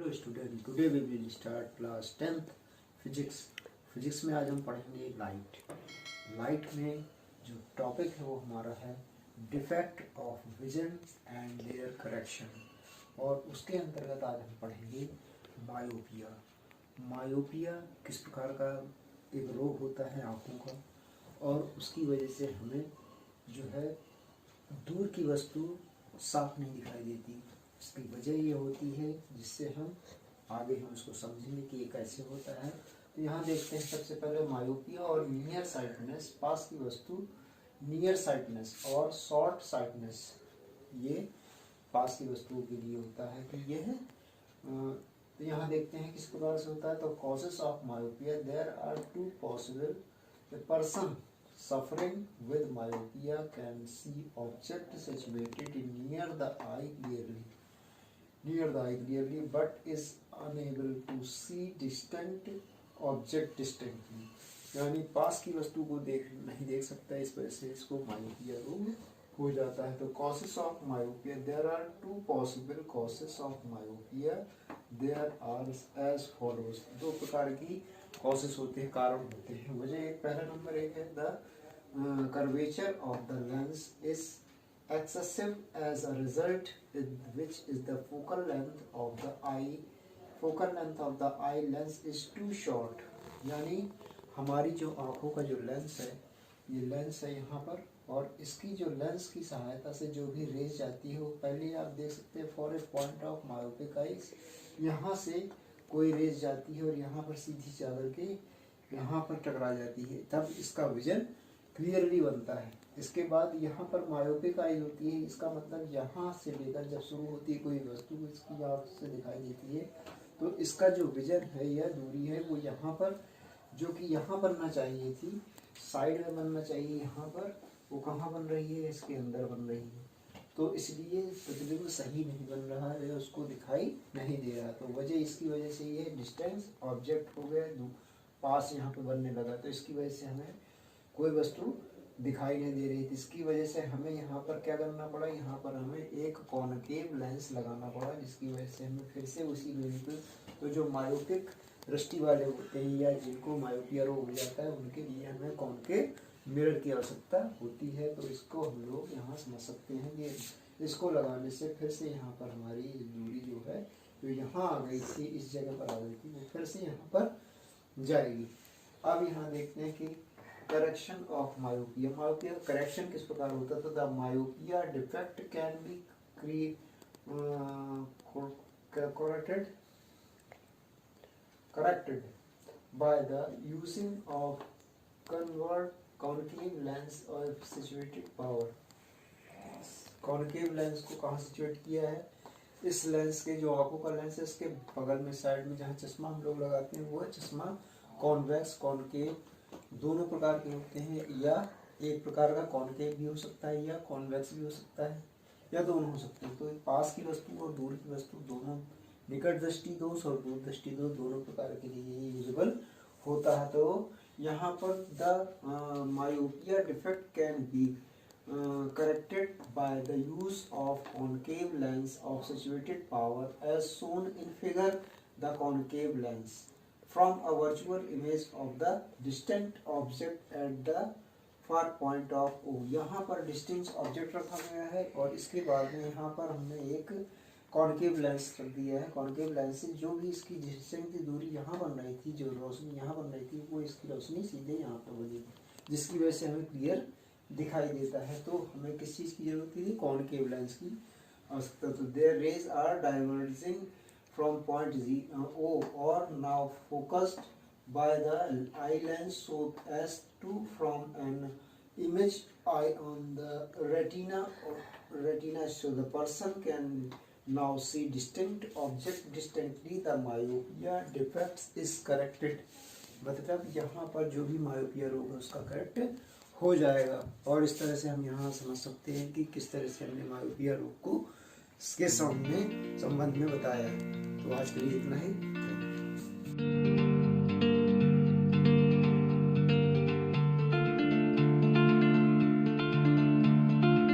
Hello student, today we will start class 10th physics में आज हम पढ़ेंगे लाइट में जो टॉपिक है वो हमारा है defect of vision and their correction. और उसके अंतर्गत आज हम पढ़ेंगे मायोपिया किस प्रकार का एक रोग होता है आँखों का, और उसकी वजह से हमें जो है दूर की वस्तु साफ नहीं दिखाई देती। इसकी वजह ये होती है जिससे हम उसको समझेंगे कि ये कैसे होता है। तो यहाँ देखते हैं सबसे पहले मायोपिया और नियर साइटनेस, पास की वस्तु नियर साइटनेस और शॉर्ट साइटनेस, ये पास की वस्तुओं के लिए होता है कि ये है। तो यहाँ देखते हैं किस प्रकार से होता है। तो causes of myopia, there are two possible. The person suffering with myopia can see object situated near the eye clearly but is unable to see distant object distinctly। यानी पास की वस्तु को नहीं देख सकता, इस वजह से इसको मायोपिया रोग हो जाता है। तो causes of myopia, there are two possible causes of myopia, there are as follows. दो प्रकार की कॉजेस होते हैं, कारण होते हैं। वजह एक पहला नंबर एक है the curvature of the lens is excessive as a result which is the focal length of the eye lens is too short। यानी हमारी जो आँखों का जो लेंस है, ये लेंस है यहाँ पर, और इसकी जो लेंस की सहायता से जो भी रेज जाती है वो पहले आप देख सकते हैं for a point of myopic eyes, यहाँ से कोई रेज जाती है और यहाँ पर सीधी जाकर के यहाँ पर टकरा जाती है, तब इसका विजन क्लियरली बनता है। इसके बाद यहाँ पर मायोपिक आइज होती है, इसका मतलब यहाँ से लेकर जब शुरू होती है कोई वस्तु इसकी आँख से दिखाई देती है, तो इसका जो विजन है या दूरी है वो यहाँ पर, जो कि यहाँ बनना चाहिए थी, साइड में बनना चाहिए, यहाँ पर वो कहाँ बन रही है, इसके अंदर बन रही है। तो इसलिए प्रतिबिंब सही नहीं बन रहा है, उसको दिखाई नहीं दे रहा। तो वजह इसकी वजह से ये डिस्टेंस ऑब्जेक्ट हो गया, पास यहाँ पे बनने लगा, तो इसकी वजह से हमें कोई वस्तु दिखाई नहीं दे रही थी। इसकी वजह से हमें यहाँ पर क्या करना पड़ा, यहाँ पर हमें एक कॉनकेव लेंस लगाना पड़ा, जिसकी वजह से हमें फिर से उसी बिल्कुल, तो जो मायोपिक दृष्टि वाले होते हैं या जिनको मायोपिया रोग हो जाता है, उनके लिए हमें कॉनकेव मिरर की आवश्यकता होती है। तो इसको हम लोग यहाँ समझ सकते हैं कि इसको लगाने से फिर से यहाँ पर हमारी दूरी जो है जो यहाँ आ गई थी, इस जगह पर आ गई थी, वो फिर से यहाँ पर जाएगी। अब यहाँ देखते हैं कि correction of myopia, myopia correction किस प्रकार होता है। तो the myopia defect can be corrected by the using of concave lens or situated power। Concave lens को कहाँ सिचुएट किया है, इस लेंस के जो आंखों का लेंस है इसके बगल में साइड में जहाँ चश्मा हम लोग लगाते हैं, वो चश्मा कॉन्वेक्स कॉनकेव दोनों प्रकार के होते हैं, या एक प्रकार का कॉनकेव भी हो सकता है या कॉन्वेक्स भी हो सकता है, या दोनों हो सकते हैं। तो पास की वस्तु और दूर की वस्तु दोनों, निकट दृष्टि दोष और दूर दृष्टि दोष दोनों प्रकार के लिए यूजेबल होता है। तो यहाँ पर the myopia defect can be corrected by the use of concave lens of situated power as shown in figure। The concave lens from a virtual image of the distant object at the far point of O। यहाँ पर distance object रखा गया है और इसके बाद में यहाँ पर हमने एक कॉनकेव लेंस रख दिया है। कॉनकेव लेंस से जो भी इसकी डिस्टेंस की दूरी यहाँ बन रही थी, जो रोशनी यहाँ बन रही थी, वो इसकी रोशनी सीधे यहाँ पर बनेगी, जिसकी वजह से हमें क्लियर दिखाई देता है। तो हमें किस चीज़ की जरूरत थी, कॉनकेव लेंस की आवश्यकता। तो there rays are diverging from point O or now focused by the eye lens so as to form an image eye on the retina so the person can now see distinct object distinctly। The myopia defects is corrected। मतलब यहाँ पर जो भी myopia रोग है उसका correct हो जाएगा। और इस तरह से हम यहाँ समझ सकते हैं कि किस तरह से हमने मायोपिया रोग को इसके संबंध में बताया है। तो आज के लिए इतना ही।